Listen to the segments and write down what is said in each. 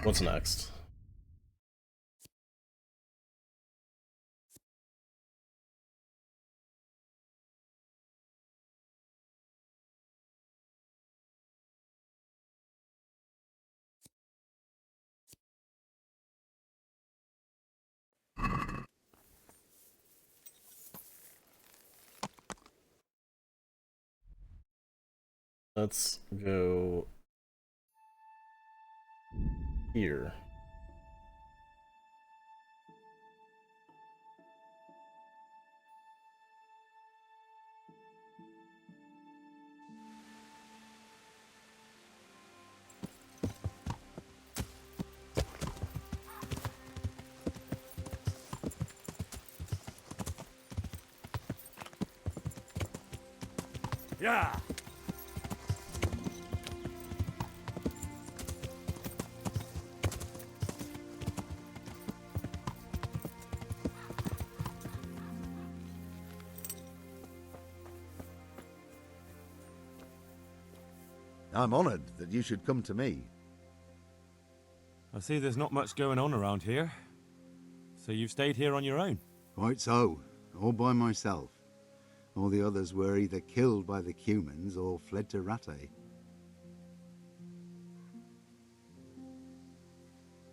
What's next? Let's go here. Yeah. I'm honored that you should come to me. I see there's not much going on around here. So you've stayed here on your own? Quite so, all by myself. All the others were either killed by the Cumans or fled to Rattay.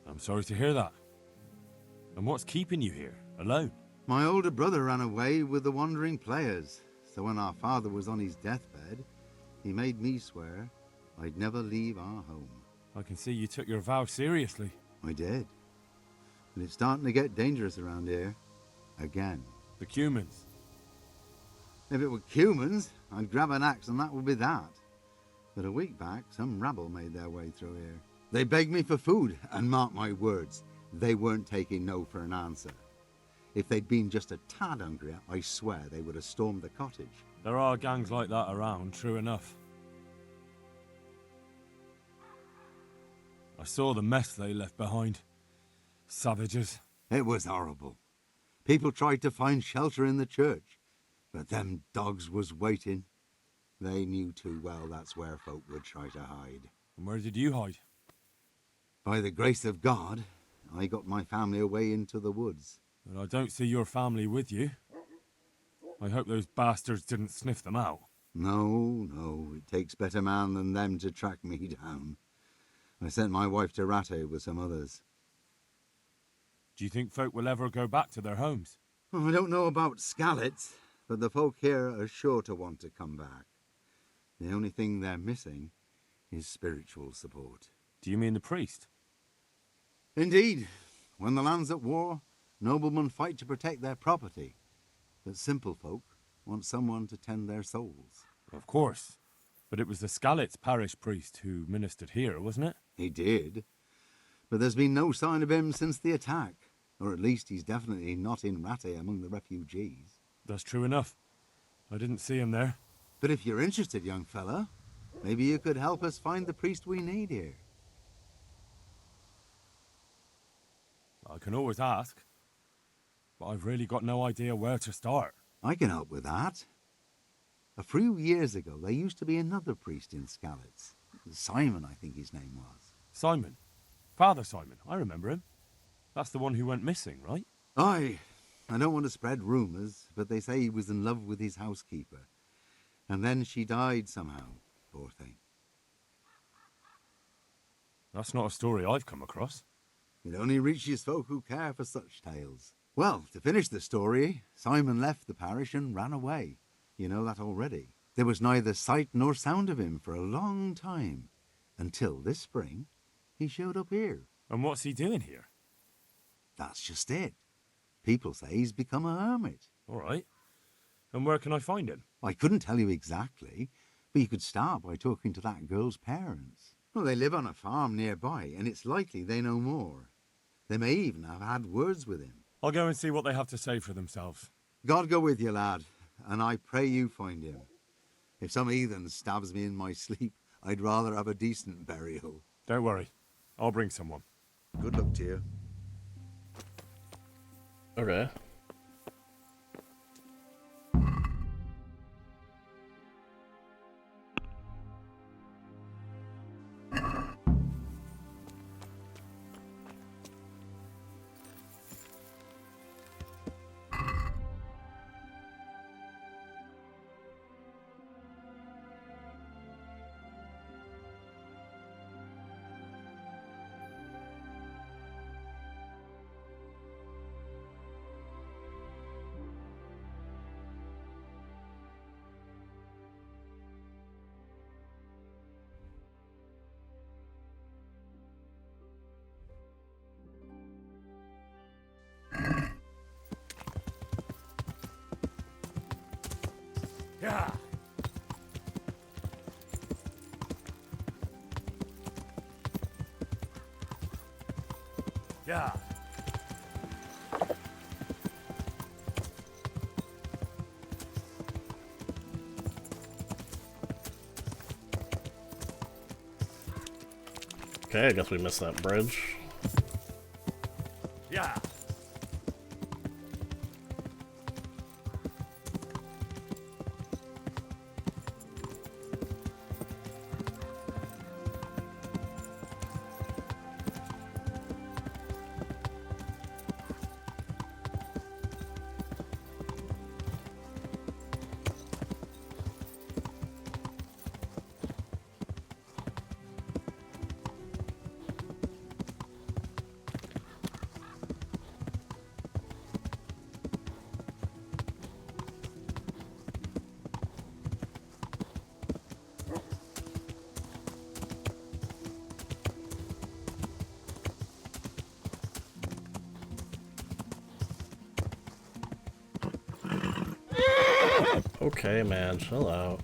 I'm sorry to hear that. And what's keeping you here, alone? My older brother ran away with the wandering players, so when our father was on his deathbed, he made me swear I'd never leave our home. I can see you took your vow seriously. I did. But it's starting to get dangerous around here. Again. The Cumans. If it were Cumans, I'd grab an axe and that would be that. But a week back, some rabble made their way through here. They begged me for food, and mark my words, they weren't taking no for an answer. If they'd been just a tad hungrier, I swear they would have stormed the cottage. There are gangs like that around, true enough. I saw the mess they left behind. Savages. It was horrible. People tried to find shelter in the church, but them dogs was waiting. They knew too well that's where folk would try to hide. And where did you hide? By the grace of God, I got my family away into the woods. But I don't see your family with you. I hope those bastards didn't sniff them out. No, it takes better man than them to track me down. I sent my wife to Rattay with some others. Do you think folk will ever go back to their homes? I don't know about Skallets, but the folk here are sure to want to come back. The only thing they're missing is spiritual support. Do you mean the priest? Indeed. When the land's at war, noblemen fight to protect their property. But simple folk want someone to tend their souls. Of course. But it was the Skallets parish priest who ministered here, wasn't it? He did. But there's been no sign of him since the attack. Or at least he's definitely not in Rattay among the refugees. That's true enough. I didn't see him there. But if you're interested, young fella, maybe you could help us find the priest we need here. I can always ask. But I've really got no idea where to start. I can help with that. A few years ago, there used to be another priest in Skallets. Simon, I think his name was. Simon. Father Simon. I remember him. That's the one who went missing, right? Aye. I don't want to spread rumours, but they say he was in love with his housekeeper. And then she died somehow, poor thing. That's not a story I've come across. It only reaches folk who care for such tales. Well, to finish the story, Simon left the parish and ran away. You know that already. There was neither sight nor sound of him for a long time. Until this spring, he showed up here. And what's he doing here? That's just it. People say he's become a hermit. All right. And where can I find him? I couldn't tell you exactly, but you could start by talking to that girl's parents. Well, they live on a farm nearby, and it's likely they know more. They may even have had words with him. I'll go and see what they have to say for themselves. God go with you, lad, and I pray you find him. If some heathen stabs me in my sleep, I'd rather have a decent burial. Don't worry. I'll bring someone. Good luck to you. Okay. Yeah. Okay, I guess we missed that bridge. Yeah. Okay, man, chill out.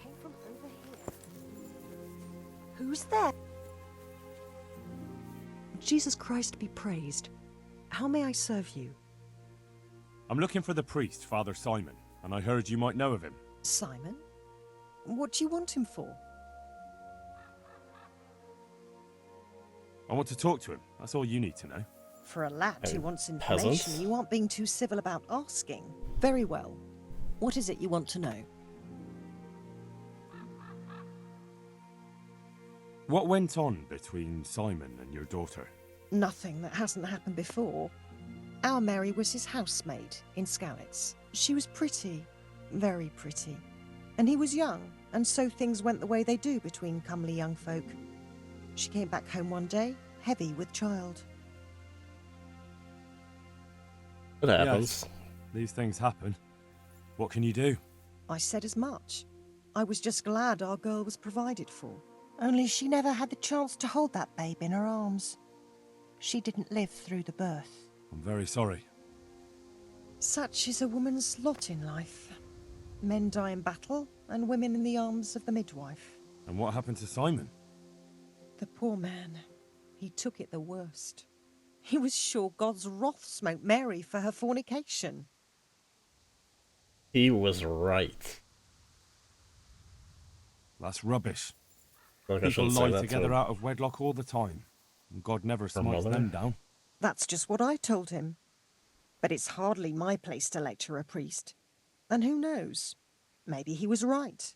Came from over here. Who's there? Jesus Christ be praised. How may I serve you? I'm looking for the priest, Father Simon, and I heard you might know of him. Simon? What do you want him for? I want to talk to him. That's all you need to know. For a lad who Hey, wants information, peasants? you aren't being too civil about asking. Very well. What is it you want to know? What went on between Simon and your daughter? Nothing that hasn't happened before. Our Mary was his housemaid in Skalitz. She was pretty, very pretty. And he was young, and so things went the way they do between comely young folk. She came back home one day, heavy with child. It happens. Yes, these things happen. What can you do? I said as much. I was just glad our girl was provided for. Only she never had the chance to hold that babe in her arms. She didn't live through the birth. I'm very sorry. Such is a woman's lot in life. Men die in battle, and women in the arms of the midwife. And what happened to Simon? The poor man, he took it the worst. He was sure God's wrath smote Mary for her fornication. He was right. That's rubbish. I feel like I People shouldn't say lie that together to out of wedlock all the time. And God never smites mother? them down. That's just what I told him. But it's hardly my place to lecture a priest. And who knows? Maybe he was right.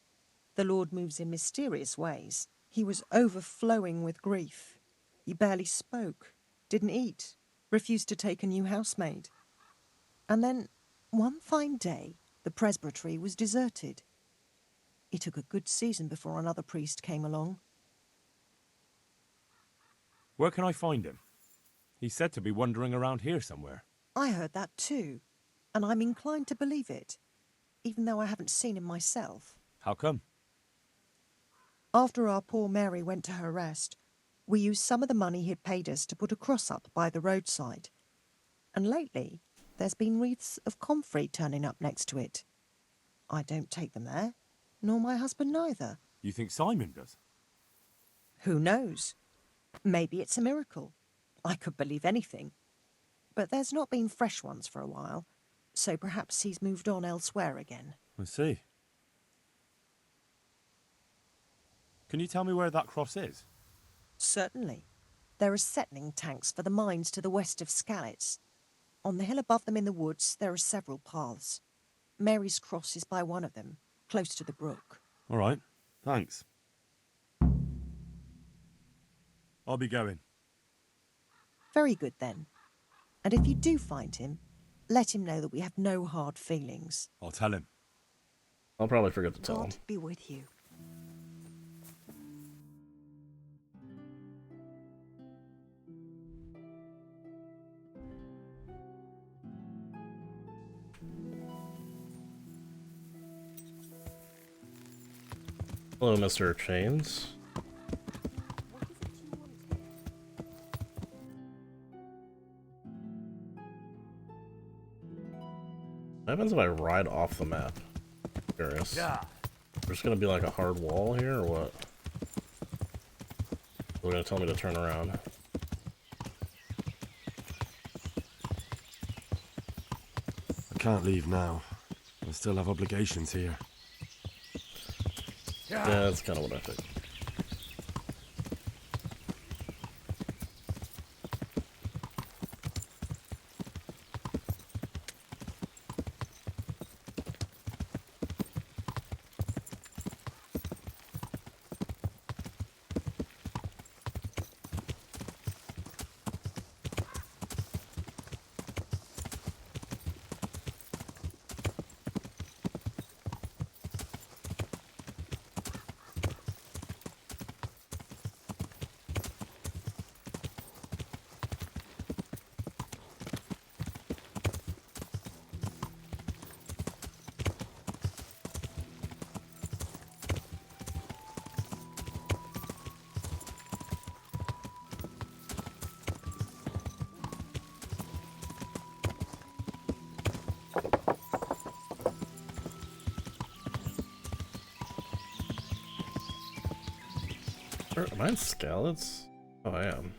The Lord moves in mysterious ways. He was overflowing with grief. He barely spoke, didn't eat, refused to take a new housemaid. And then, one fine day, the presbytery was deserted. It took a good season before another priest came along. Where can I find him? He's said to be wandering around here somewhere. I heard that too, and I'm inclined to believe it, even though I haven't seen him myself. How come? After our poor Mary went to her rest, we used some of the money he'd paid us to put a cross up by the roadside. And lately, there's been wreaths of comfrey turning up next to it. I don't take them there, nor my husband neither. You think Simon does? Who knows? Maybe it's a miracle. I could believe anything. But there's not been fresh ones for a while, so perhaps he's moved on elsewhere again. I see. Can you tell me where that cross is? Certainly. There are settling tanks for the mines to the west of Skalitz. On the hill above them in the woods, there are several paths. Mary's cross is by one of them, close to the brook. All right. Thanks. I'll be going. Very good, then. And if you do find him, let him know that we have no hard feelings. I'll tell him. I'll probably forget to tell him. God be with you. Hello, Mr. Chains. What is it you want here? What happens if I ride off the map? Curious. Yeah. There's gonna be like a hard wall here, or what? They're gonna tell me to turn around. I can't leave now. I still have obligations here. Yeah, that's kind of what I think. Am I in Scallots? Oh, I am.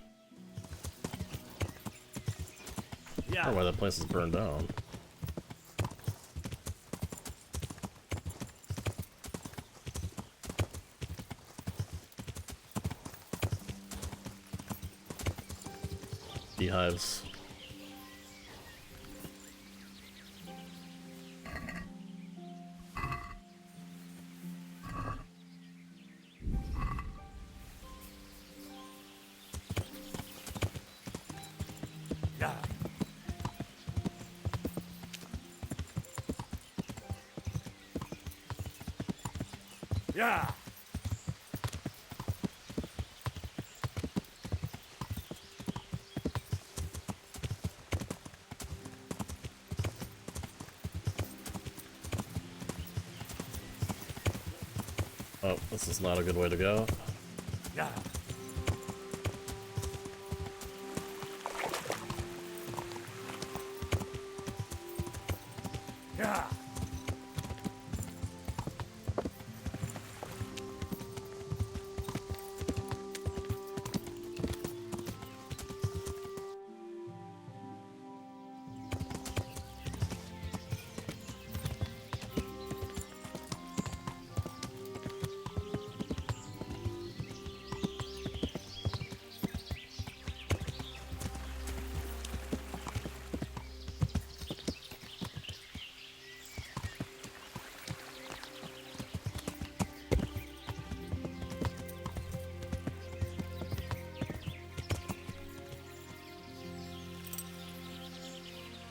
I don't know why that place is burned down. Beehives. Yeah. Yeah. Oh, this is not a good way to go. Yeah. Yeah.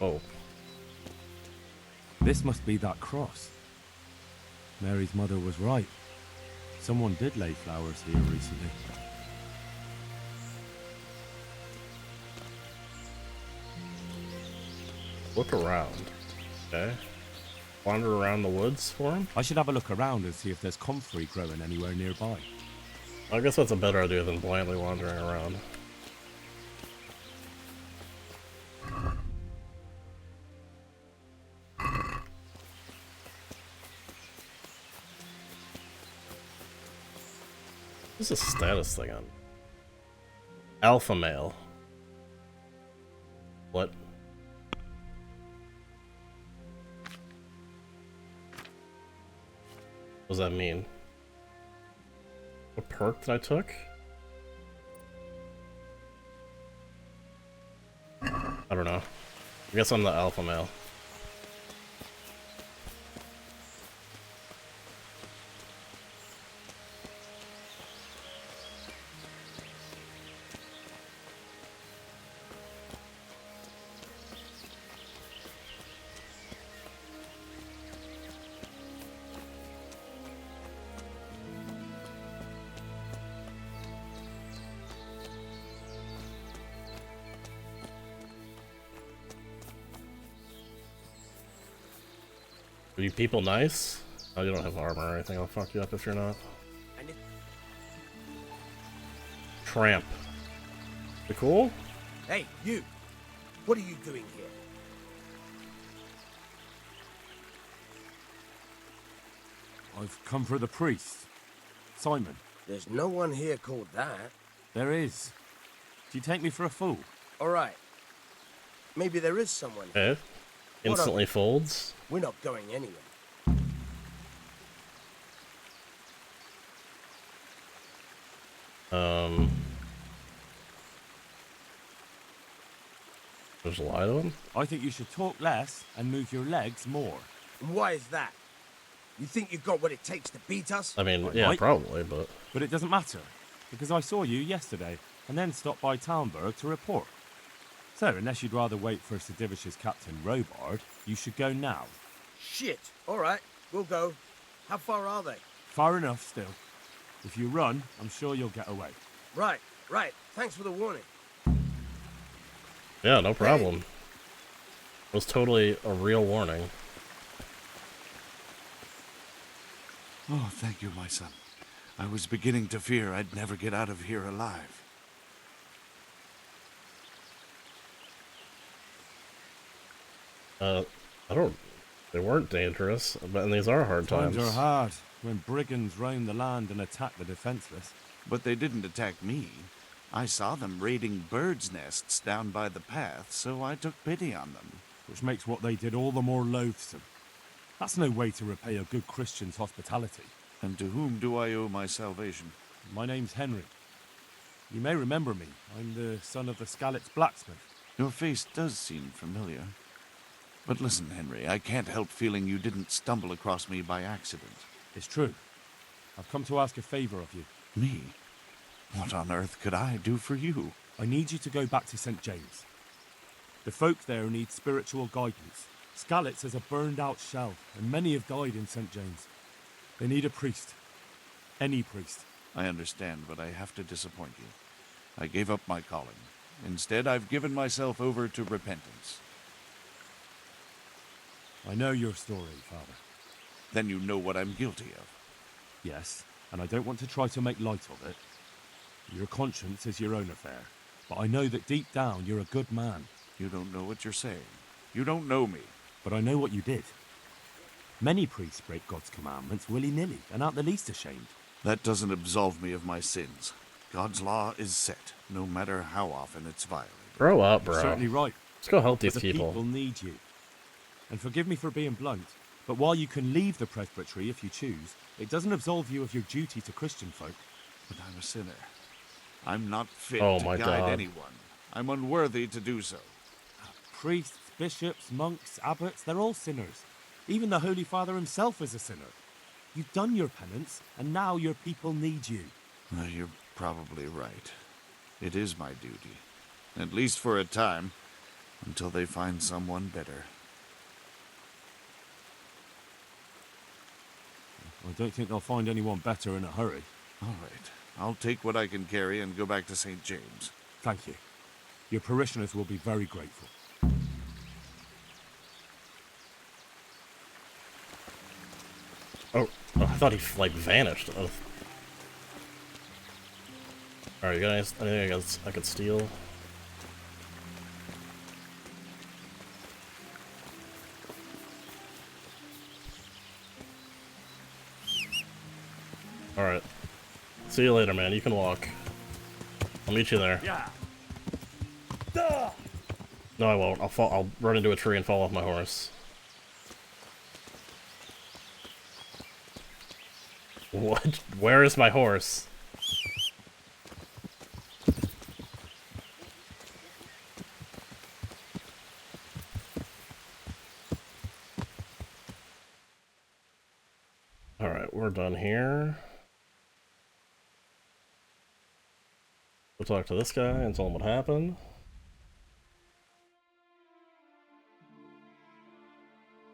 Oh, This must be that cross. Mary's mother was right. Someone did lay flowers here recently. look around. Okay. Wander around the woods for him? I should have a look around and see if there's comfrey growing anywhere nearby. I guess that's a better idea than blindly wandering around. What's the status thing on? Alpha male. What? What does that mean? What perk that I took? I don't know. I guess I'm the alpha male. Are you people nice? Oh, you don't have armor or anything. I'll fuck you up if you're not. Tramp. You cool? Hey, you! What are you doing here? I've come for the priest. Simon. There's no one here called that. There is. Do you take me for a fool? All right. Maybe there is someone here. Okay. Instantly folds. We're not going anywhere. Just lie to him? I think you should talk less and move your legs more. Why is that? You think you've got what it takes to beat us? I mean, I yeah, might. probably, but... But it doesn't matter, because I saw you yesterday, and then stopped by Talmberg to report. So, unless you'd rather wait for Sedivish's Captain Robard, you should go now. Shit. All right, we'll go. How far are they? Far enough still. If you run, I'm sure you'll get away. Right. Thanks for the warning. Yeah, no problem. It was totally a real warning. Oh, thank you, my son. I was beginning to fear I'd never get out of here alive. They weren't dangerous, but these are hard times. Times are hard when brigands roam the land and attack the defenseless. But they didn't attack me. I saw them raiding birds' nests down by the path, so I took pity on them. Which makes what they did all the more loathsome. That's no way to repay a good Christian's hospitality. And to whom do I owe my salvation? My name's Henry. You may remember me. I'm the son of the Skalitz blacksmith. Your face does seem familiar. But listen, Henry, I can't help feeling you didn't stumble across me by accident. It's true. I've come to ask a favor of you. Me? What on earth could I do for you? I need you to go back to St. James. The folk there need spiritual guidance. Skalitz is a burned-out shell, and many have died in St. James. They need a priest. Any priest. I understand, but I have to disappoint you. I gave up my calling. Instead, I've given myself over to repentance. I know your story, Father. Then you know what I'm guilty of. Yes, and I don't want to try to make light of it. Your conscience is your own affair, but I know that deep down you're a good man. You don't know what you're saying. You don't know me. But I know what you did. Many priests break God's commandments willy-nilly and aren't the least ashamed. That doesn't absolve me of my sins. God's law is set, no matter how often it's violated. Grow up, bro. Certainly right. Let's go help these But the people need you. And forgive me for being blunt, but while you can leave the presbytery if you choose, it doesn't absolve you of your duty to Christian folk. But I'm a sinner. I'm not fit Oh to my guide God. anyone. I'm unworthy to do so. Priests, bishops, monks, abbots, they're all sinners. Even the Holy Father himself is a sinner. You've done your penance, and now your people need you. You're probably right. It is my duty. At least for a time. Until they find someone better. I don't think they'll find anyone better in a hurry. All right. I'll take what I can carry and go back to St. James. Thank you. Your parishioners will be very grateful. Oh, I thought he, like, vanished. Oh. Alright, you got anything I could steal? Alright. See you later, man. You can walk. I'll meet you there. Yeah. No, I won't. I'll run into a tree and fall off my horse. What? Where is my horse? Alright, we're done here. We'll talk to this guy and tell him what happened.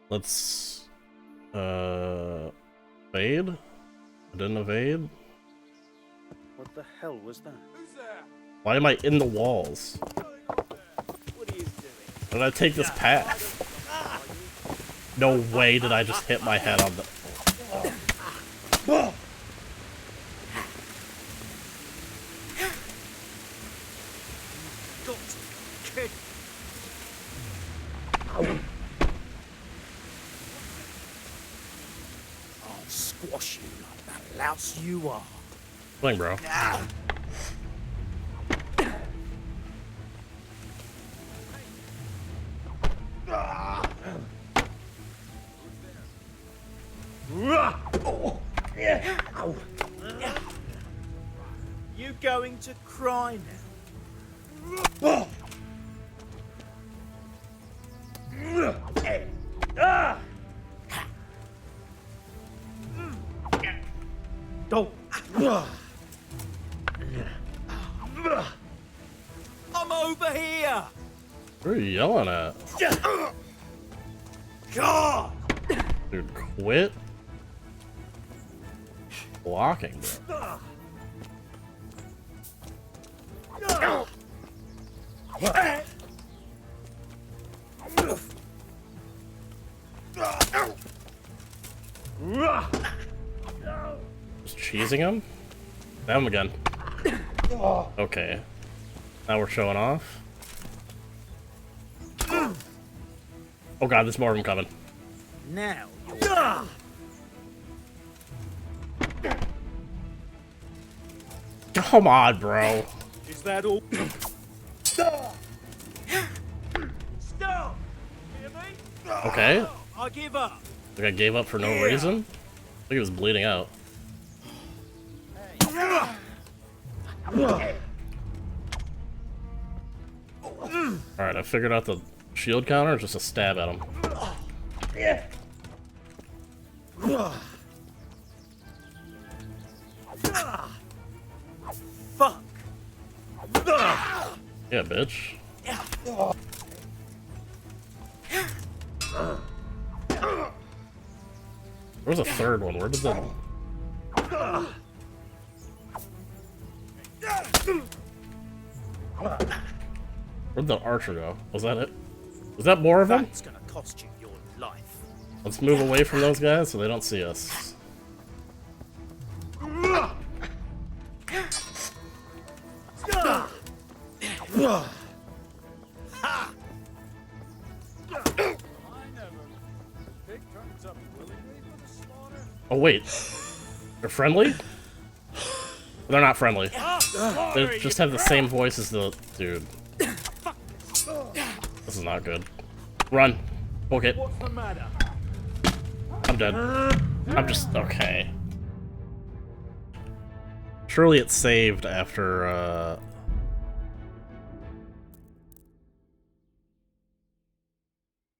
Let's evade? I didn't evade? What the hell was that? Why am I in the walls? What are you doing? Did I take this path? No way did I just hit my head on the... Kid. Oh, squat squash you like that louse you are. Swing, bro. You going to cry now? Don't. I'm over here. What are you yelling at? God. Dude, quit blocking, bro. Just cheesing him? Stab him again. Okay. Now we're showing off. Oh god, there's more of them coming. Now Come on, bro. Is that all? Stop! Hear me? Okay. I give up. Like I gave up for no reason? I think he was bleeding out. Alright, I figured out the shield counter, just a stab at him. Fuck. Yeah, bitch. There was a third one. Where did the... Where'd the archer go? Was that it? Was that more of them? that's gonna cost you your life. Let's move away from those guys so they don't see us. Oh wait, they're friendly? They're not friendly. They just have the same voice as the dude. This is not good. Run. Book it. What's the matter? I'm dead. I'm just okay. Surely it's saved after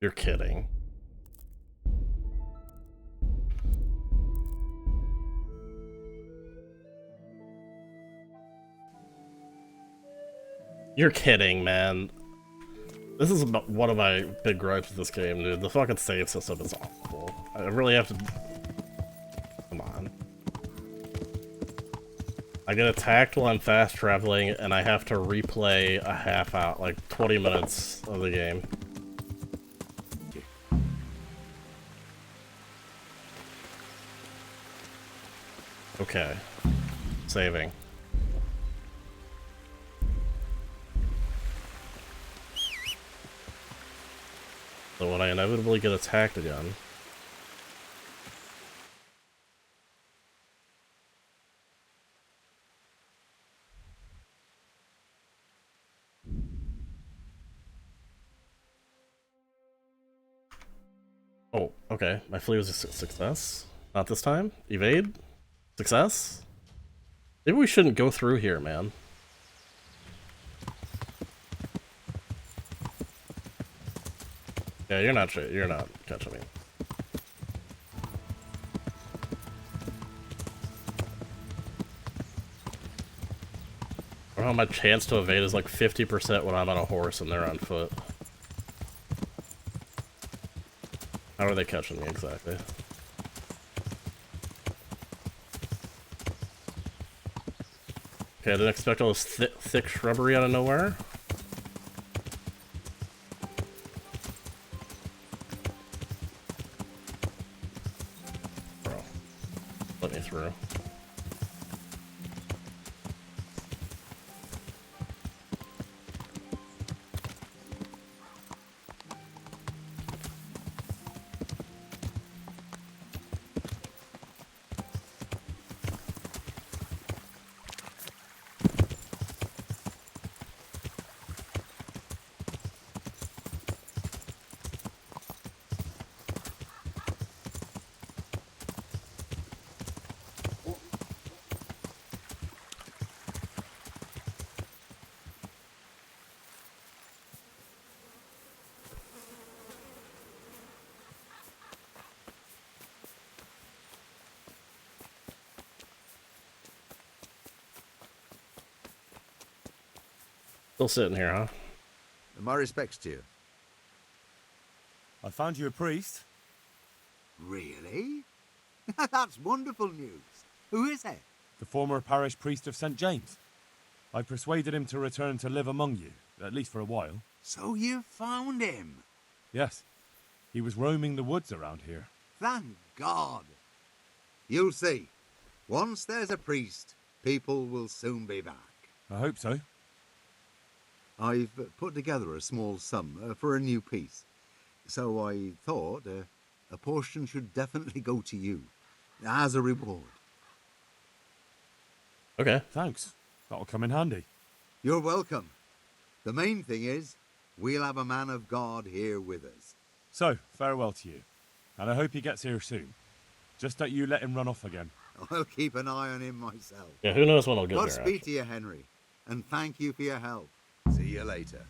You're kidding. You're kidding, man. This is one of my big gripes with this game, dude. The fucking save system is awful. I really have to... Come on. I get attacked while I'm fast traveling, and I have to replay a half out, like 20 minutes of the game. Okay. Saving. So when I inevitably get attacked again... Oh, okay. My flee was a success. Not this time. Evade. Success? Maybe we shouldn't go through here, man. Yeah, you're not catching me. I don't know, my chance to evade is like 50% when I'm on a horse and they're on foot. How are they catching me exactly? Okay, I didn't expect all this thick shrubbery out of nowhere. Bro, let me through. Still sitting here, huh? My respects to you. I found you a priest. Really? That's wonderful news. Who is it? The former parish priest of St. James. I persuaded him to return to live among you, at least for a while. So you found him. Yes, he was roaming the woods around here. Thank God. You'll see. Once there's a priest, people will soon be back. I hope so. I've put together a small sum for a new piece. So I thought a portion should definitely go to you, as a reward. Okay. Thanks. That'll come in handy. You're welcome. The main thing is, we'll have a man of God here with us. So, farewell to you. And I hope he gets here soon. Just don't you let him run off again. I'll keep an eye on him myself. Yeah, who knows when I'll get there. Godspeed to you, Henry. And thank you for your help. See you later.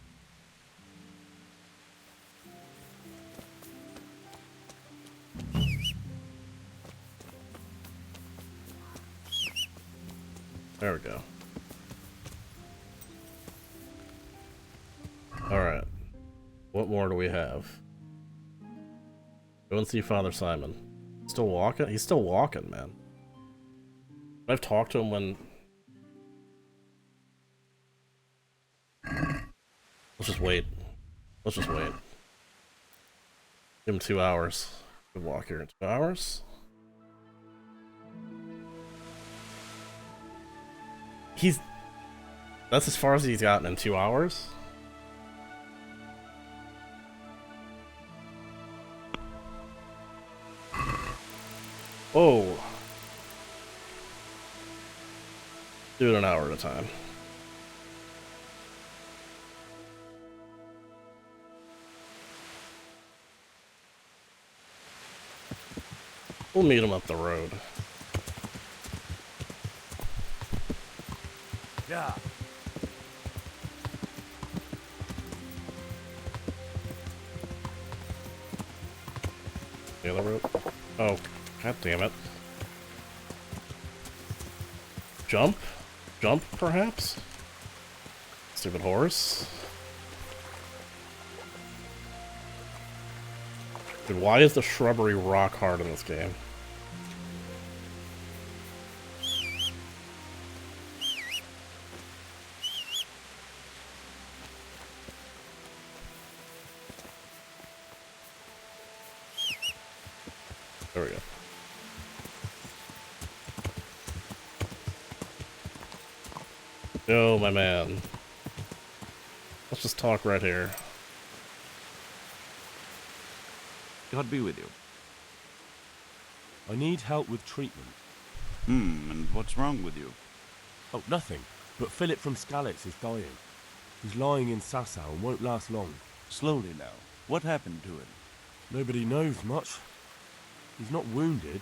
There we go. Alright. What more do we have? Go and see Father Simon. Still walking? He's still walking, man. I've talked to him when... Let's just wait. Let's just wait. Give him 2 hours. Good walk here in 2 hours. That's as far as he's gotten in 2 hours? Oh. Do it an hour at a time. We'll meet him up the road. Yeah. The other road? Oh, god damn it. Jump? Jump, perhaps? Stupid horse. Dude, why is the shrubbery rock hard in this game? There we go. Yo, my man. Let's just talk right here. God be with you. I need help with treatment. And what's wrong with you? Oh, nothing. But Philip from Skalitz is dying. He's lying in Sasau and won't last long. Slowly now. What happened to him? Nobody knows much. He's not wounded,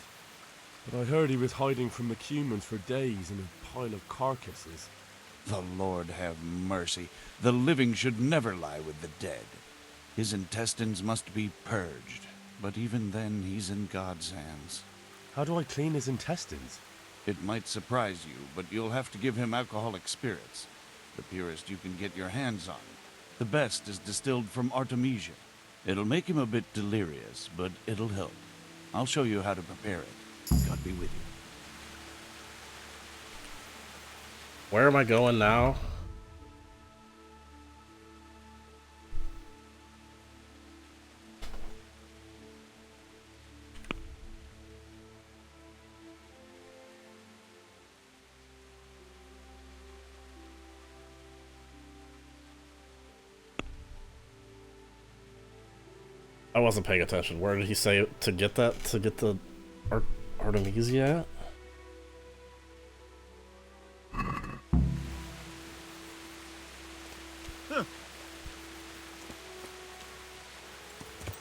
but I heard he was hiding from the Cumans for days in a pile of carcasses. The Lord have mercy. The living should never lie with the dead. His intestines must be purged, but even then he's in God's hands. How do I clean his intestines? It might surprise you, but you'll have to give him alcoholic spirits. The purest you can get your hands on. The best is distilled from Artemisia. It'll make him a bit delirious, but it'll help. I'll show you how to prepare it. God be with you. Where am I going now? I wasn't paying attention. Where did he say to get that? To get the Artemisia at?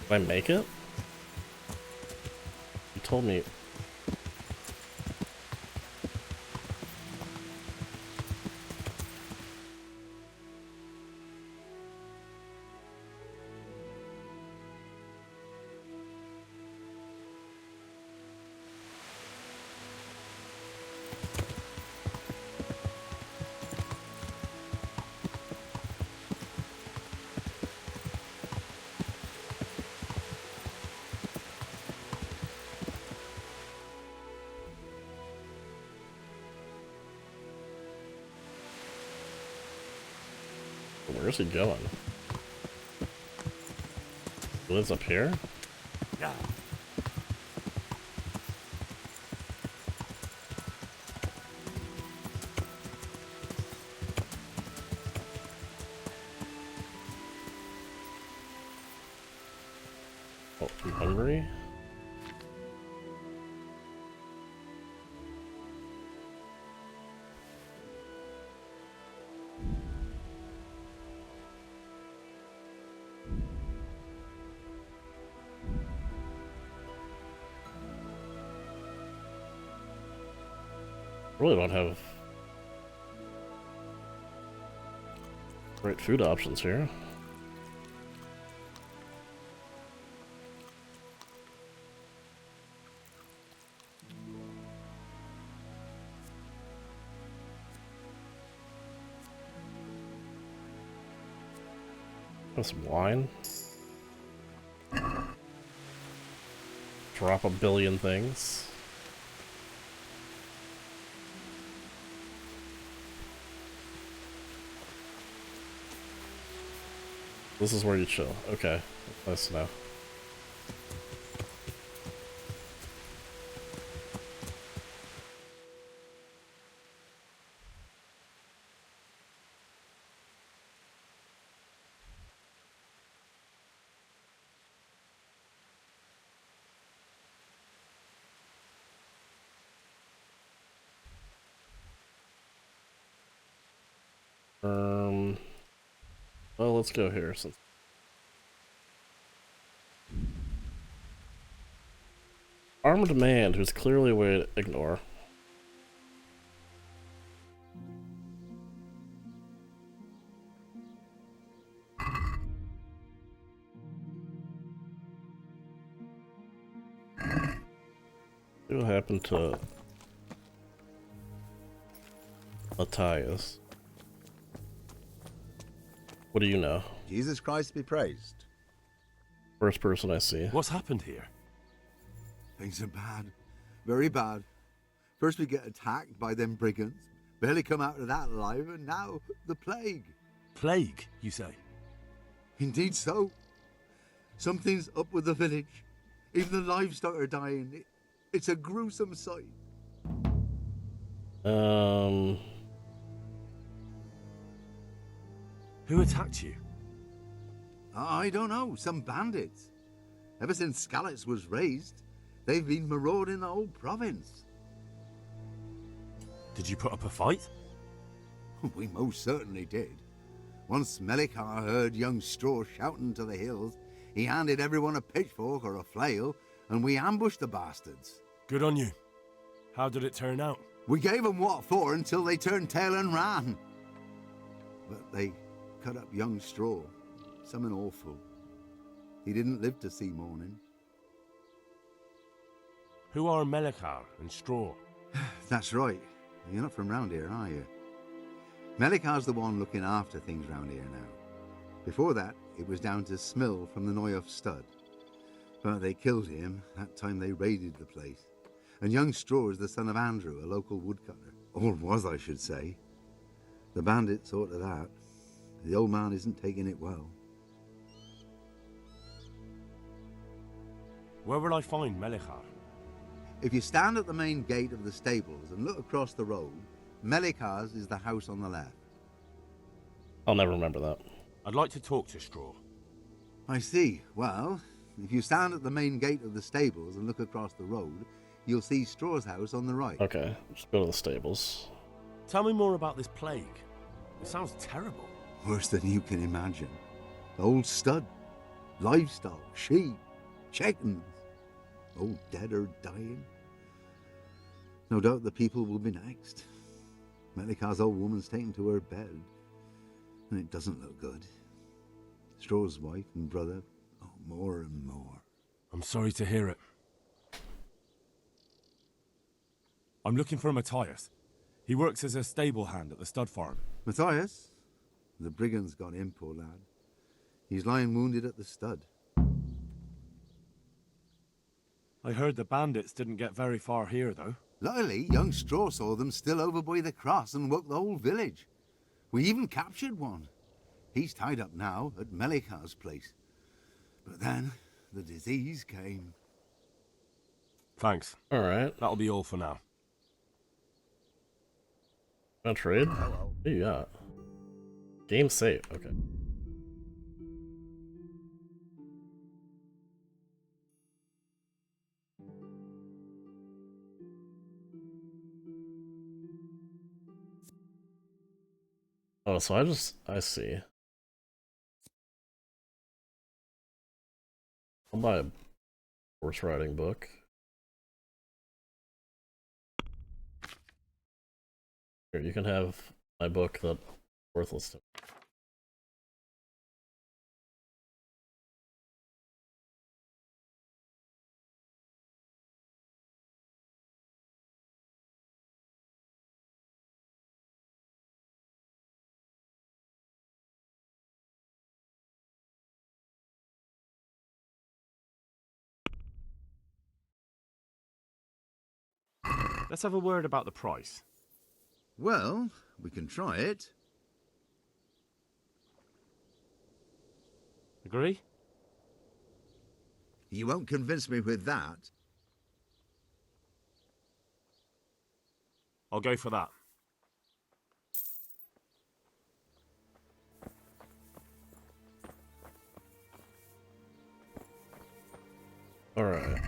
Did I make it? You told me. Where's he going? He lives up here? No. Oh, I'm hungry? Really don't have great food options here. Have some wine. Drop a billion things. This is where you chill. Okay, that's nice to know. Well, let's go here since. Armed man who's clearly a way to ignore. What happened to Matthias? What do you know? Jesus Christ be praised. First person I see. What's happened here? Things are bad. Very bad. First we get attacked by them brigands. Barely come out of that alive, and now the plague. Plague, you say? Indeed so. Something's up with the village. Even the livestock are dying. It's a gruesome sight. Who attacked you? I don't know. Some bandits. Ever since Skalitz was raised, they've been marauding the whole province. Did you put up a fight? We most certainly did. Once Melikar heard young Straw shouting to the hills, he handed everyone a pitchfork or a flail, and we ambushed the bastards. Good on you. How did it turn out? We gave them what for until they turned tail and ran. But they cut up young Straw. Something awful. He didn't live to see morning. Who are Melikar and Straw? That's right. You're not from round here, are you? Melikar's the one looking after things round here now. Before that, it was down to Smill from the Noyoff stud. But they killed him that time they raided the place. And young Straw is the son of Andrew, a local woodcutter. Or was, I should say. The bandits saw to that. The old man isn't taking it well. Where will I find Melikar? If you stand at the main gate of the stables and look across the road, Melikar's is the house on the left. I'll never remember that. I'd like to talk to Straw. I see. Well, if you stand at the main gate of the stables and look across the road, you'll see Straw's house on the right. Okay, just go to the stables. Tell me more about this plague. It sounds terrible. Worse than you can imagine. The old stud, livestock, sheep, chickens, all dead or dying. No doubt the people will be next. Melikar's old woman's taken to her bed, and it doesn't look good. Straw's wife and brother, oh, more and more. I'm sorry to hear it. I'm looking for Matthias. He works as a stable hand at the stud farm. Matthias? The brigands got him, poor lad. He's lying wounded at the stud. I heard the bandits didn't get very far here, though. Luckily, young Straw saw them still over by the cross and woke the whole village. We even captured one. He's tied up now at Melikar's place. But then the disease came. Thanks. Alright. That'll be all for now. Wanna trade? Hello. What do you got? Game save. Okay. Oh, so I see. I'll buy a horse riding book. Here, you can have my book that's worthless to me. Let's have a word about the price. Well, we can try it. Agree? You won't convince me with that. I'll go for that. Alright.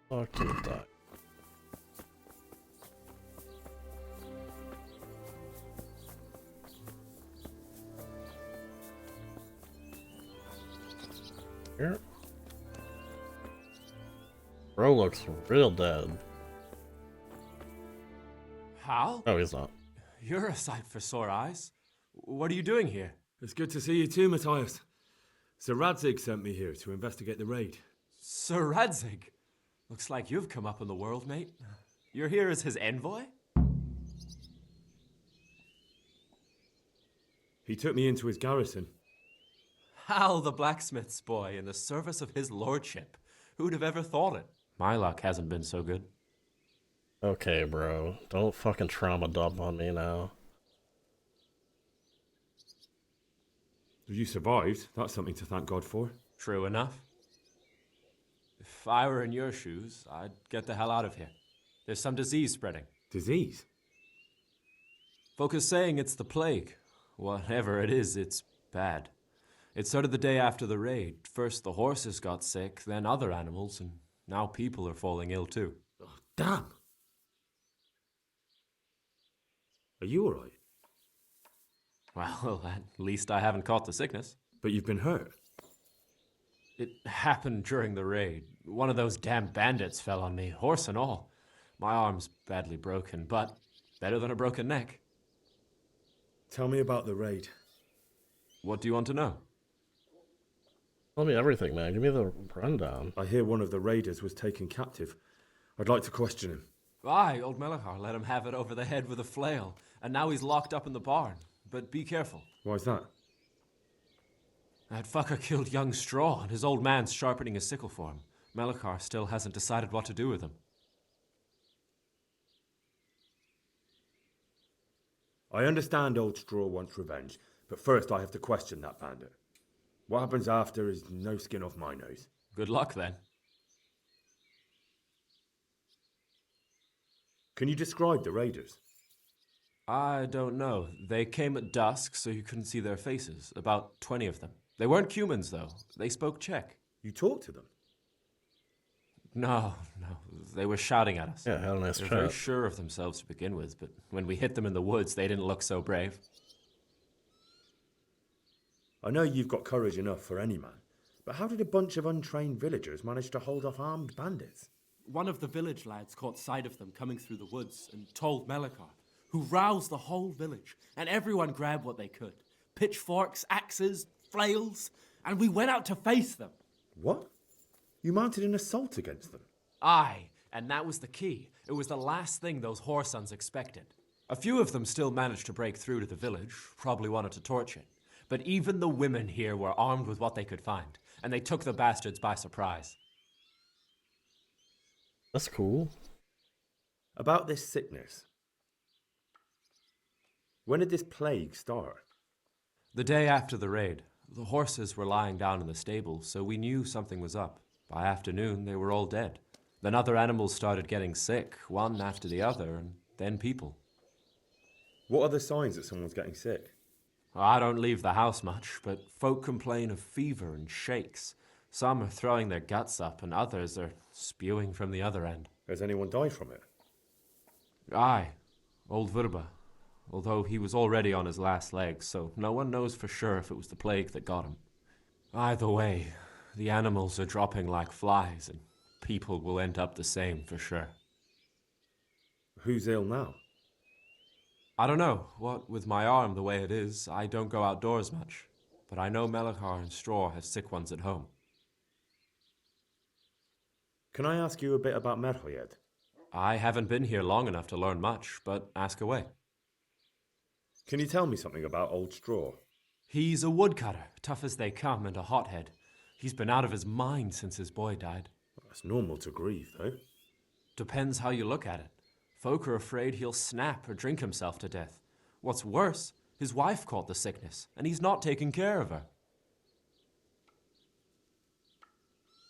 Talk to the doc. Here. Bro looks real dead. Hal? No, he's not. You're a sight for sore eyes. What are you doing here? It's good to see you too, Matthias. Sir Radzig sent me here to investigate the raid. Sir Radzig? Looks like you've come up in the world, mate. You're here as his envoy? He took me into his garrison. Hal the blacksmith's boy in the service of his lordship. Who'd have ever thought it? My luck hasn't been so good. Okay, bro. Don't fucking trauma dump on me now. If you survived, that's something to thank God for. True enough. If I were in your shoes, I'd get the hell out of here. There's some disease spreading. Disease? Folk are saying it's the plague. Whatever it is, it's bad. It started the day after the raid. First the horses got sick, then other animals, and now people are falling ill too. Oh, damn! Are you alright? Well, at least I haven't caught the sickness. But you've been hurt. It happened during the raid. One of those damn bandits fell on me, horse and all. My arm's badly broken, but better than a broken neck. Tell me about the raid. What do you want to know? Tell me everything, man. Give me the rundown. I hear one of the raiders was taken captive. I'd like to question him. Aye, old Melikar let him have it over the head with a flail, and now he's locked up in the barn. But be careful. Why's that? That fucker killed young Straw, and his old man's sharpening his sickle for him. Melikar still hasn't decided what to do with him. I understand old Straw wants revenge, but first I have to question that bandit. What happens after is no skin off my nose. Good luck, then. Can you describe the raiders? I don't know. They came at dusk, so you couldn't see their faces. About 20 of them. They weren't humans, though. They spoke Czech. You talked to them? No. They were shouting at us. Yeah, had a nice They're chat. very sure of themselves to begin with, but when we hit them in the woods, they didn't look so brave. I know you've got courage enough for any man, but how did a bunch of untrained villagers manage to hold off armed bandits? One of the village lads caught sight of them coming through the woods and told Melikar, who roused the whole village, and everyone grabbed what they could. Pitchforks, axes, flails, and we went out to face them. What? You mounted an assault against them? Aye, and that was the key. It was the last thing those whoresons expected. A few of them still managed to break through to the village, probably wanted to torch it. But even the women here were armed with what they could find, and they took the bastards by surprise. That's cool. About this sickness. When did this plague start? The day after the raid, the horses were lying down in the stable, so we knew something was up. By afternoon, they were all dead. Then other animals started getting sick, one after the other, and then people. What are the signs that someone's getting sick? I don't leave the house much, but folk complain of fever and shakes. Some are throwing their guts up, and others are spewing from the other end. Has anyone died from it? Aye, old Verba. Although he was already on his last legs, so no one knows for sure if it was the plague that got him. Either way, the animals are dropping like flies, and people will end up the same for sure. Who's ill now? I don't know. What with my arm the way it is, I don't go outdoors much. But I know Melikar and Straw have sick ones at home. Can I ask you a bit about Merho yet? I haven't been here long enough to learn much, but ask away. Can you tell me something about Old Straw? He's a woodcutter, tough as they come, and a hothead. He's been out of his mind since his boy died. That's normal to grieve, though. Depends how you look at it. Folk are afraid he'll snap or drink himself to death. What's worse, his wife caught the sickness, and he's not taking care of her.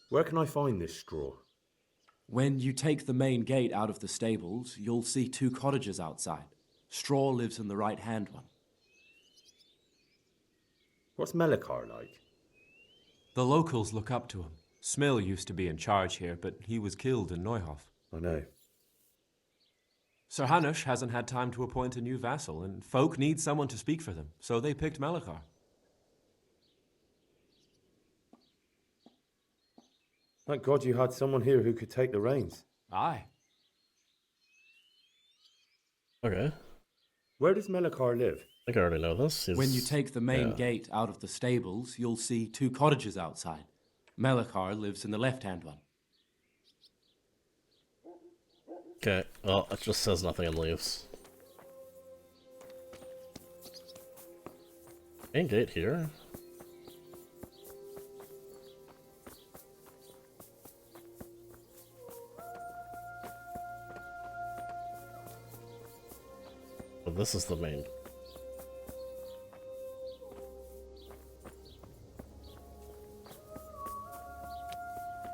Where can I find this Straw? When you take the main gate out of the stables, you'll see 2 cottages outside. Straw lives in the right-hand one. What's Melikar like? The locals look up to him. Smill used to be in charge here, but he was killed in Neuhof. I know. Sir Hanush hasn't had time to appoint a new vassal, and folk need someone to speak for them, so they picked Melikar. Thank God you had someone here who could take the reins. Aye. Okay. Where does Melikar live? I think I already know this. When you take the main gate out of the stables, you'll see 2 cottages outside. Melikar lives in the left-hand one. Okay, well, it just says nothing and leaves. Main gate here? Oh, this is the main.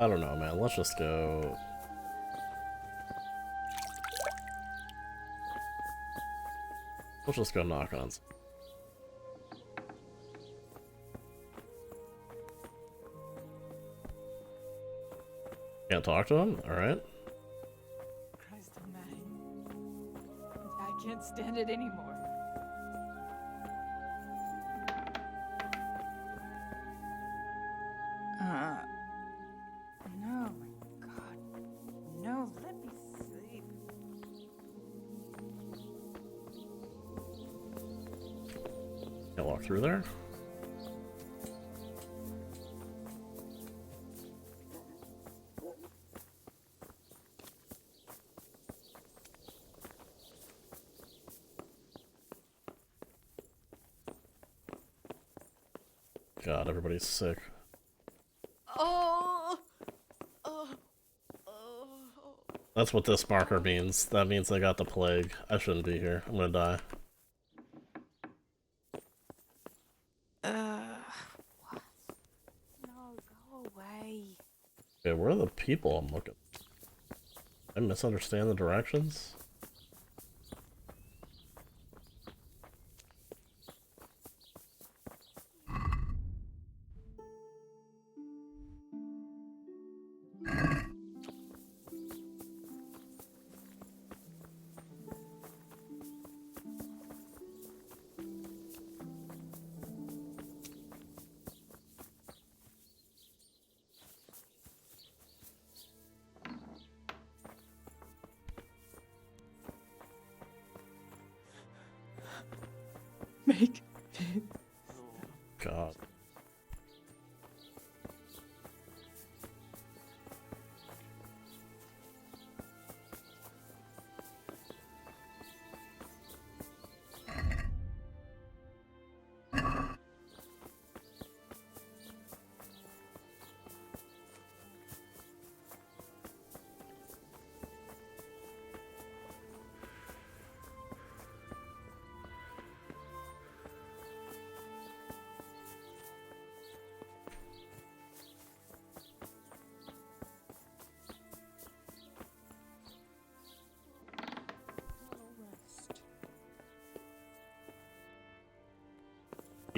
I don't know, man. Let's just go. Let's just go knock on. Can't talk to him? Alright. Christ almighty. I can't stand it anymore. No, my God. No, let me sleep. Can't walk through there? God, everybody's sick. That's what this marker means. That means I got the plague. I shouldn't be here. I'm gonna die. What? No, go away. Okay, where are the people I'm looking? I misunderstand the directions? Make God.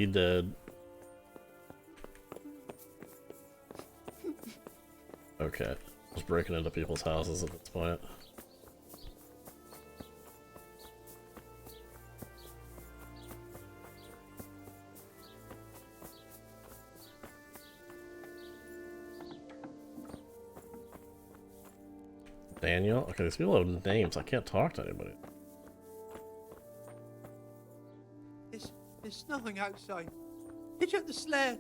He did. Okay. Just breaking into people's houses at this point. Daniel? Okay, these people have names. I can't talk to anybody. There's nothing outside. Hitch up the sled.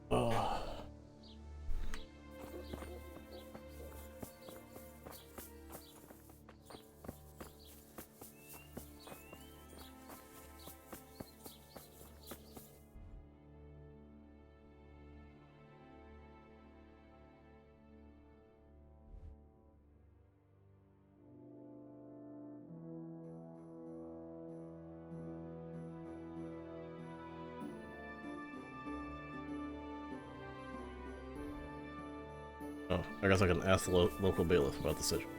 Oh. Oh, I guess I can ask the local bailiff about the situation.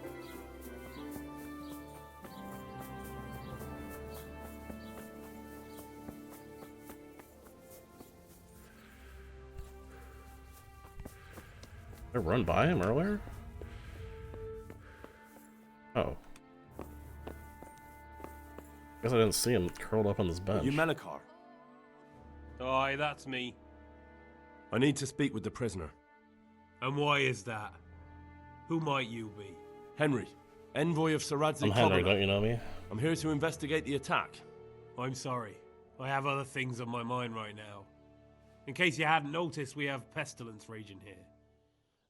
Did I run by him earlier? Oh. Guess I didn't see him curled up on this bench. You Melikar? Aye, that's me. I need to speak with the prisoner. And why is that? Who might you be? Henry, envoy of Sir Radzig. I'm Henry, don't you know me? I'm here to investigate the attack. I'm sorry. I have other things on my mind right now. In case you hadn't noticed, we have pestilence raging here.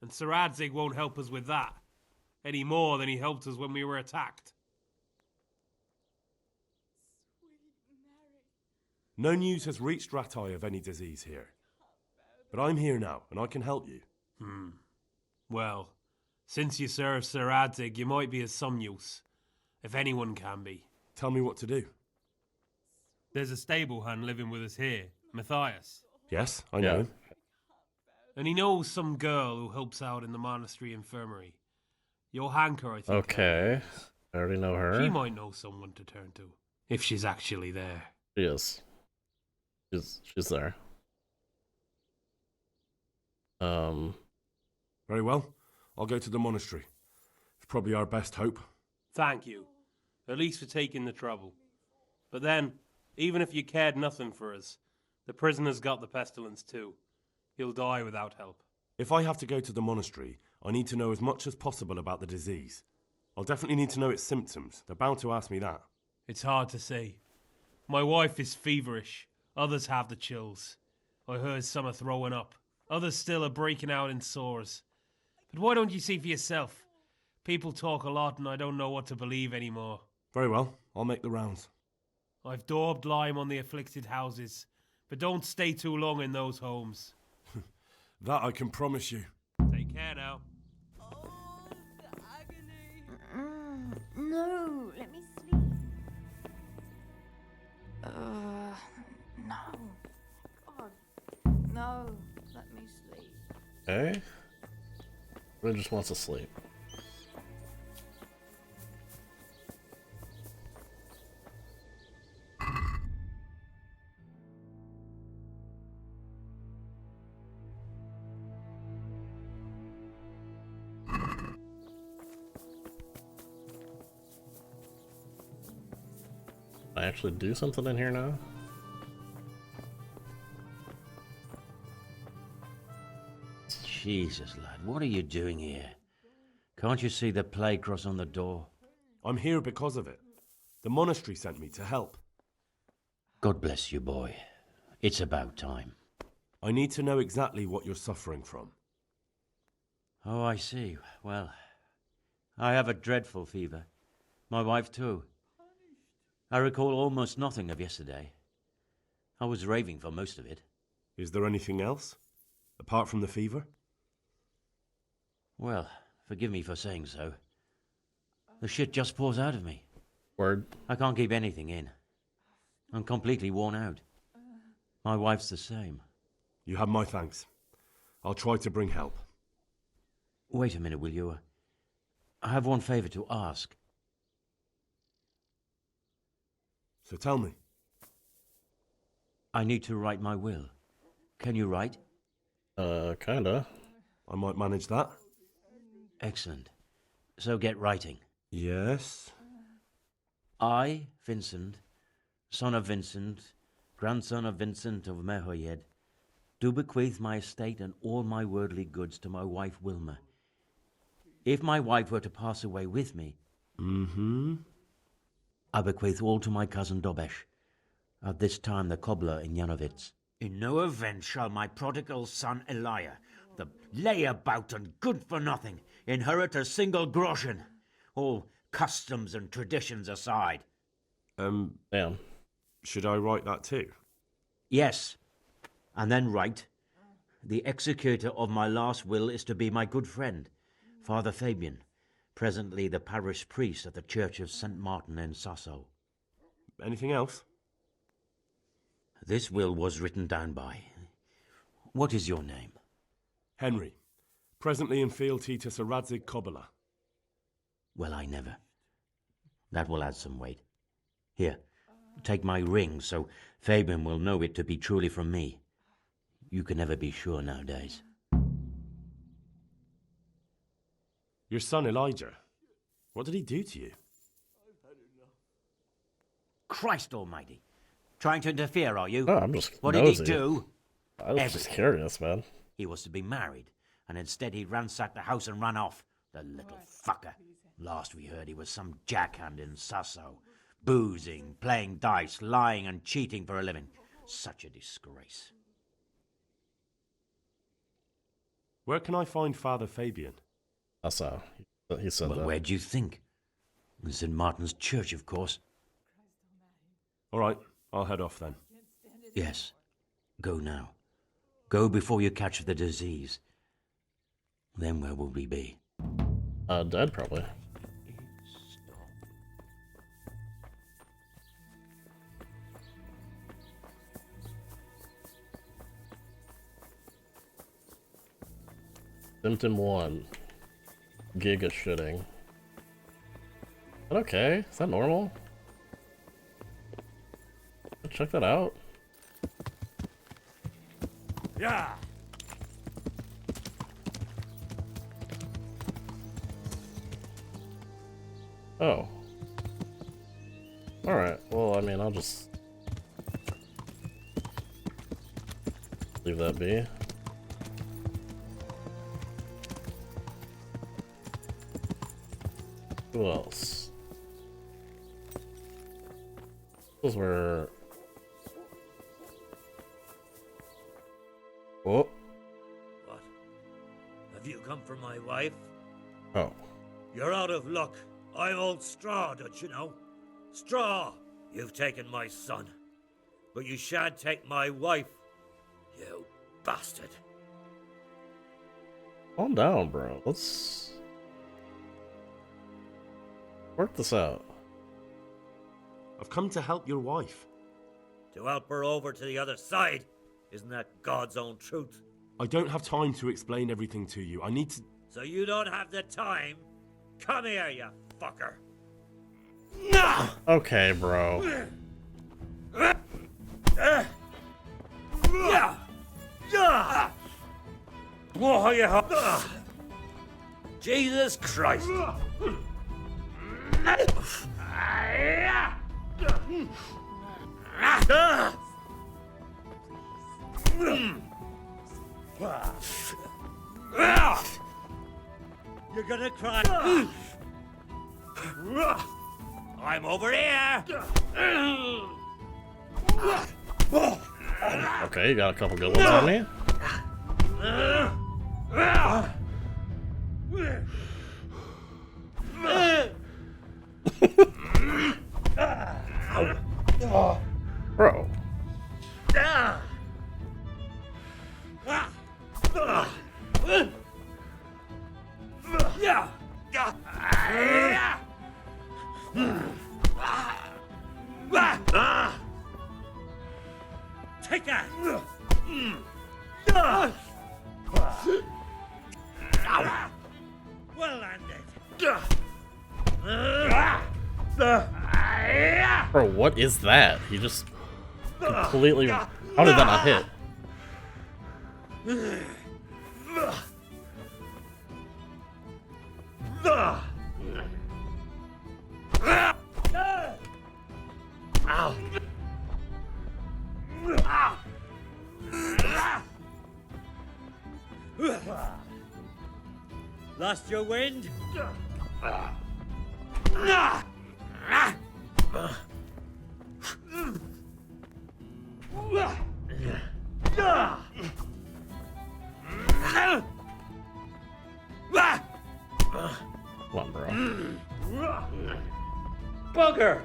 And Sir Radzig won't help us with that. Any more than he helped us when we were attacked. No news has reached Ratai of any disease here. But I'm here now, and I can help you. Well, since you serve Sir Radzig, you might be of some use. If anyone can be. Tell me what to do. There's a stable hand living with us here, Matthias. Yes, I know him. And he knows some girl who helps out in the monastery infirmary. Your Hanker, I think. Okay. I already know her. She might know someone to turn to, if she's actually there. She is. She's there. Very well. I'll go to the monastery. It's probably our best hope. Thank you. At least for taking the trouble. But then, even if you cared nothing for us, the prisoner's got the pestilence too. He'll die without help. If I have to go to the monastery, I need to know as much as possible about the disease. I'll definitely need to know its symptoms. They're bound to ask me that. It's hard to say. My wife is feverish. Others have the chills. I heard some are throwing up. Others still are breaking out in sores. But why don't you see for yourself? People talk a lot and I don't know what to believe anymore. Very well. I'll make the rounds. I've daubed lime on the afflicted houses, but don't stay too long in those homes. That I can promise you. Take care now. Oh, the agony. No, let me sleep. No. God, no, let me sleep. Hey? Red just wants to sleep. I actually do something in here now? Jesus, lad, what are you doing here? Can't you see the plague cross on the door? I'm here because of it. The monastery sent me to help. God bless you, boy. It's about time. I need to know exactly what you're suffering from. Oh, I see. Well, I have a dreadful fever. My wife, too. I recall almost nothing of yesterday. I was raving for most of it. Is there anything else? Apart from the fever? Well, forgive me for saying so. The shit just pours out of me. Word. I can't keep anything in. I'm completely worn out. My wife's the same. You have my thanks. I'll try to bring help. Wait a minute, will you? I have one favor to ask. So tell me. I need to write my will. Can you write? Kinda. I might manage that. Excellent. So get writing. Yes? I, Vincent, son of Vincent, grandson of Vincent of Mehoyed, do bequeath my estate and all my worldly goods to my wife Wilma. If my wife were to pass away with me, I bequeath all to my cousin Dobesh, at this time the cobbler in Yanovitz. In no event shall my prodigal son Eliah, the layabout and good-for-nothing, inherit a single groschen, all customs and traditions aside. Damn. Should I write that too? Yes, and then write, the executor of my last will is to be my good friend, Father Fabian, presently the parish priest at the Church of St. Martin in Sasso. Anything else? This will was written down by. What is your name? Henry, presently in fealty to Sir Radzig Kobyla. Well, I never. That will add some weight. Here, take my ring so Fabian will know it to be truly from me. You can never be sure nowadays. Your son Elijah, what did he do to you? Christ almighty. Trying to interfere, are you? Oh, I'm just What nosy. did he do? I was just curious, man. He was to be married, and instead he ransacked the house and ran off. The little fucker. Last we heard he was some jackhand in Sasso. Boozing, playing dice, lying and cheating for a living. Such a disgrace. Where can I find Father Fabian? That's how he said Well, that. where do you think? In St. Martin's Church, of course. All right, I'll head off then. Yes. Go now. Go before you catch the disease. Then where will we be? Dead, probably. Symptom 1. Giga shitting. But okay, is that normal? Check that out. Yeah. Oh. Alright, well, I mean, I'll just leave that be. Who else? Those were... Oh. What? Have you come for my wife? Oh. You're out of luck. I'm old Straw, don't you know? Straw! You've taken my son. But you shan't take my wife. You bastard. Calm down, bro. Let's work this out. I've come to help your wife. To help her over to the other side. Isn't that God's own truth? I don't have time to explain everything to you. I need to... So you don't have the time? Come here, you fucker. Okay, bro. Jesus Christ. You're gonna cry. I'm over here. Okay, you got a couple good ones on me. Bro. Take that. Bro, what is that? He just completely... How did that not hit? Ow. Lost your wind? Come on, bro. Bugger!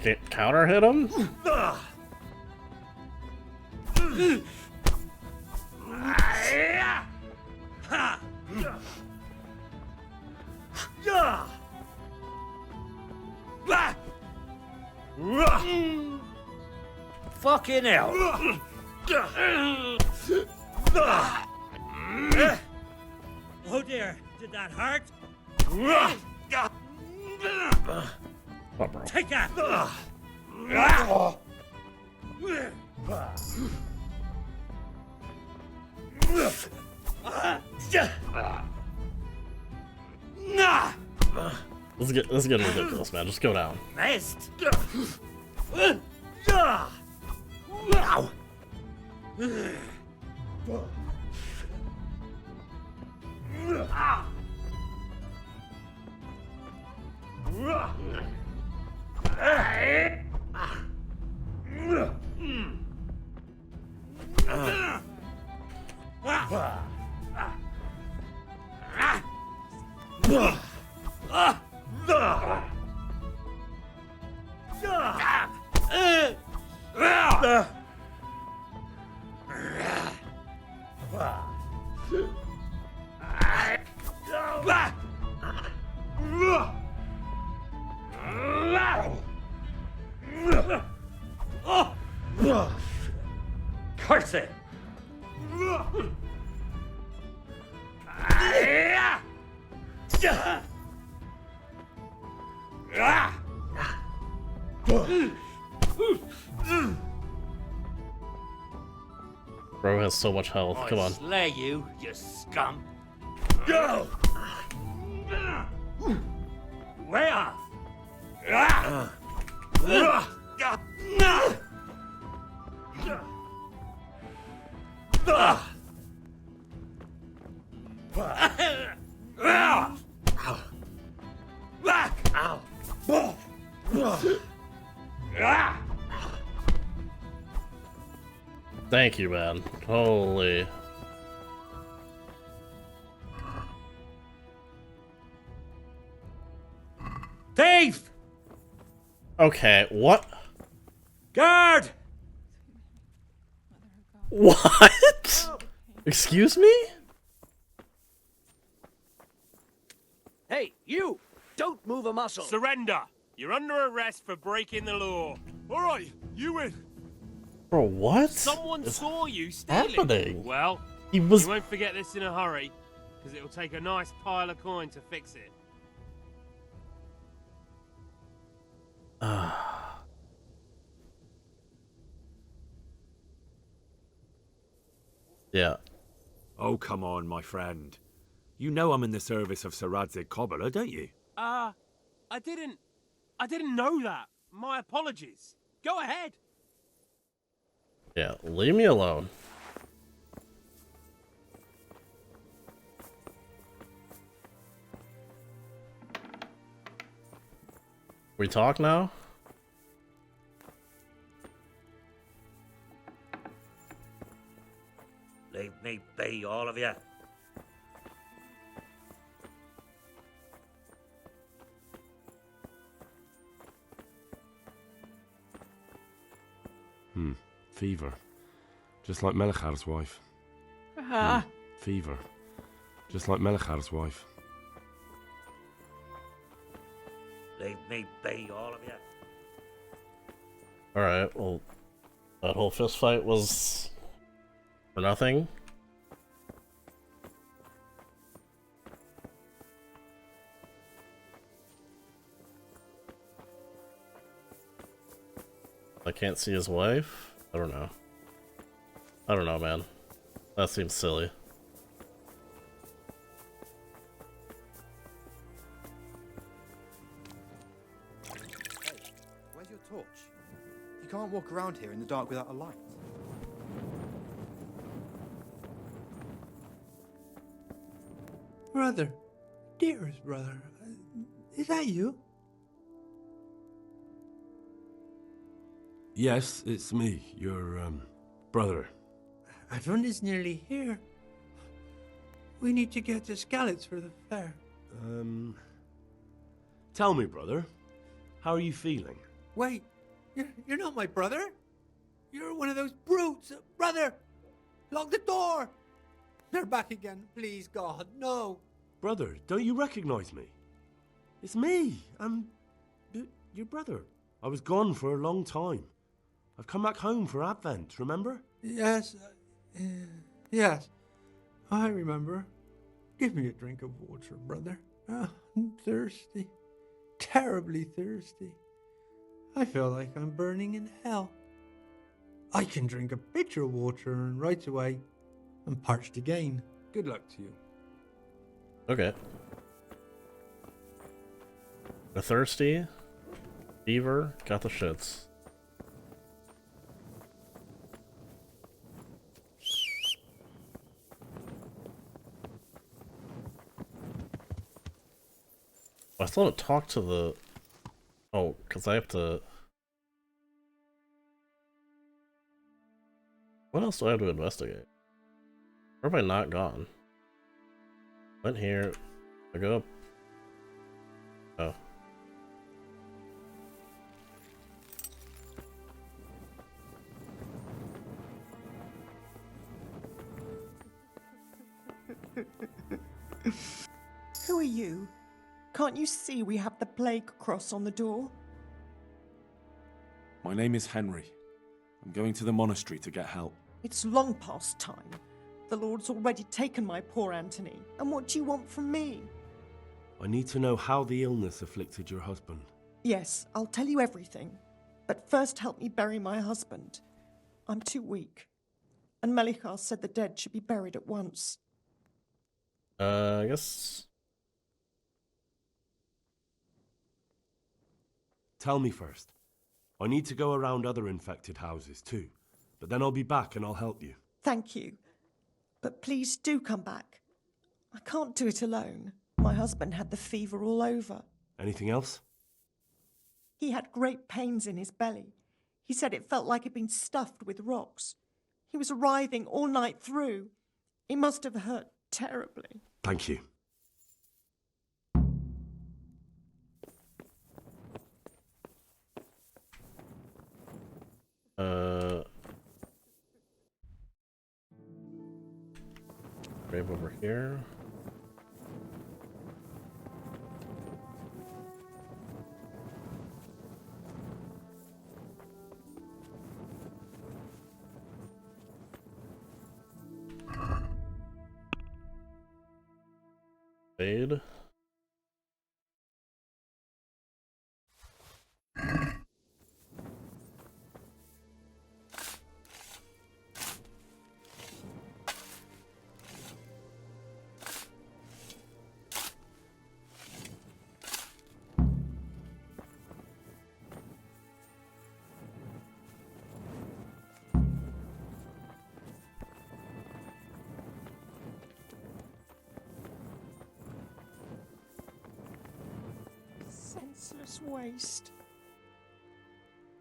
Can't counter hit him? Fucking hell! Oh dear, did that hurt? Oh, bro. Take that! This is getting ridiculous, man. Just go down. Missed! Curse it! Bro has so much health. Come on. Slay you, you scum! Go! Way off! Thank you, man. Holy. Thief! Okay, what? Guard! What? Excuse me? Hey, you! Don't move a muscle! Surrender! You're under arrest for breaking the law. All right, you win. Bro, what? Someone is saw you stealing. happening? Well, He was... you won't forget this in a hurry, because it'll take a nice pile of coin to fix it. Yeah. Oh, come on, my friend. You know I'm in the service of Sir Radzig Kobyla, don't you? I I didn't know that. My apologies. Go ahead. Yeah, leave me alone. We talk now? Leave me be, all of you. Fever. Just like Melichar's wife. Fever. Just like Melichar's wife. Leave me be, all of you. Alright, well, that whole fist fight was for nothing. I can't see his wife? I don't know. I don't know, man. That seems silly. Hey, where's your torch? You can't walk around here in the dark without a light. Brother, dearest brother, is that you? Yes, it's me, your, brother. Everyone is nearly here. We need to get to Skalitz for the fair. Tell me, brother, how are you feeling? Wait, you're not my brother? You're one of those brutes! Brother! Lock the door! They're back again, please God, no! Brother, don't you recognize me? It's me, I'm your brother. I was gone for a long time. I've come back home for Advent, remember? Yes, yes, I remember. Give me a drink of water, brother. Oh, I'm thirsty. Terribly thirsty. I feel like I'm burning in hell. I can drink a pitcher of water and right away I'm parched again. Good luck to you. Okay. The thirsty, fever, got the shits. I still haven't talked to the... Oh, because I have to... What else do I have to investigate? Where have I not gone? Went here. I go up. Oh. Who are you? Can't you see we have the plague cross on the door? My name is Henry. I'm going to the monastery to get help. It's long past time. The Lord's already taken my poor Anthony. And what do you want from me? I need to know how the illness afflicted your husband. Yes, I'll tell you everything. But first help me bury my husband. I'm too weak. And Melichar said the dead should be buried at once. I guess... Tell me first. I need to go around other infected houses too. But then I'll be back and I'll help you. Thank you. But please do come back. I can't do it alone. My husband had the fever all over. Anything else? He had great pains in his belly. He said it felt like it'd been stuffed with rocks. He was writhing all night through. It must have hurt terribly. Thank you. Grave over here. Fade. senseless waste.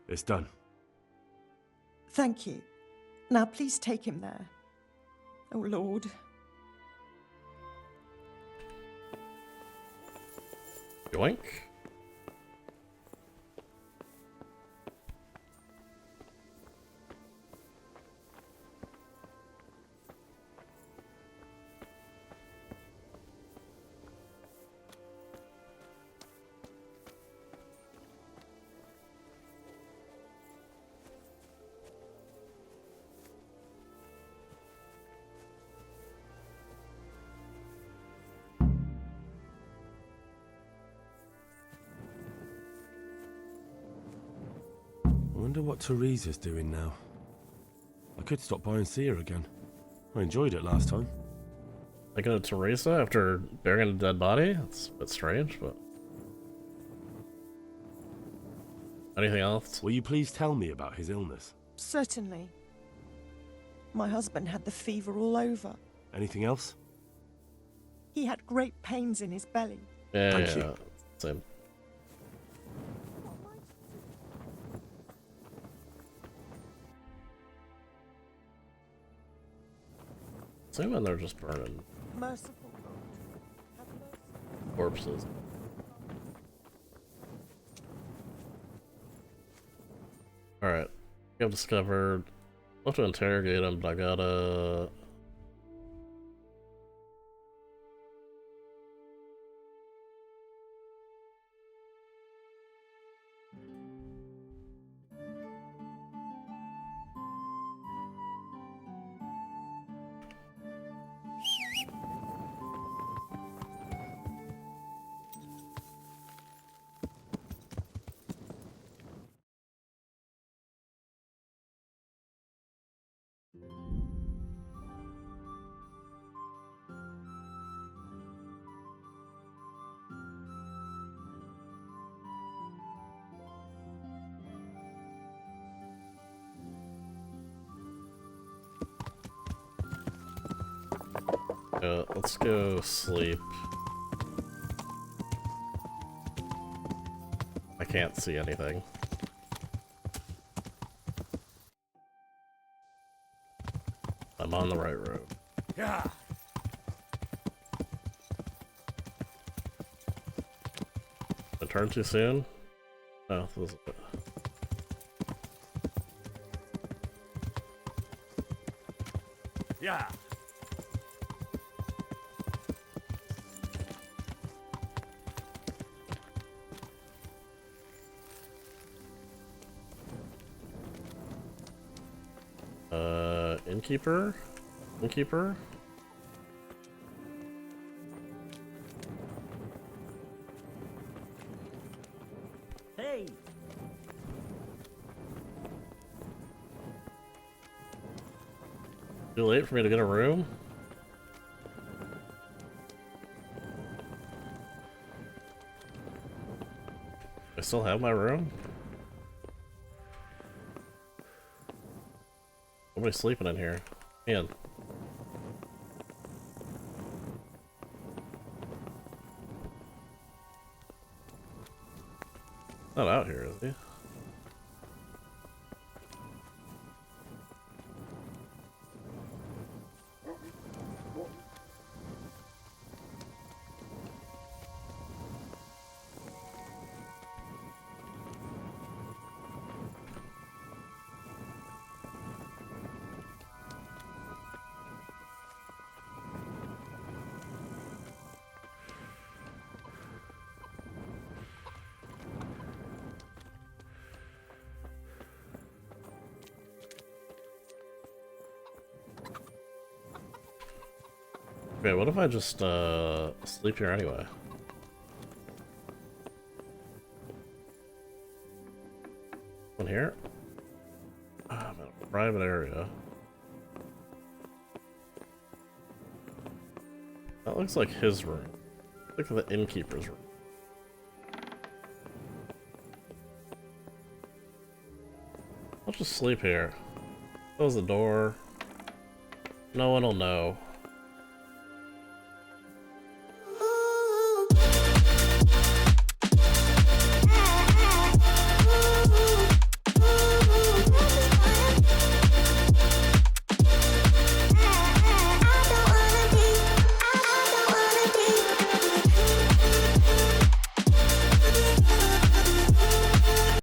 It's done. Thank you. Now please take him there. Oh, Lord. Yoink. I wonder what Teresa's doing now. I could stop by and see her again. I enjoyed it last time. Thinking of Teresa after burying a dead body? That's a bit strange, but... Anything else? Will you please tell me about his illness? Certainly. My husband had the fever all over. Anything else? He had great pains in his belly. Yeah, Thank yeah, you. same. Assuming they're just burning Merciful Lord, have mercy. corpses. Alright. I've discovered... I'll have to interrogate him, but I gotta... let's go sleep. I can't see anything. I'm on the right road. Yeah. I turned too soon? Oh, this was... Yeah. Innkeeper? Innkeeper? Hey! Too late for me to get a room? I still have my room? Nobody's sleeping in here. Man. Not out here, is he? Okay, what if I just sleep here anyway? In here? I'm in a private area. That looks like his room. Look at the innkeeper's room. I'll just sleep here. Close the door. No one will know.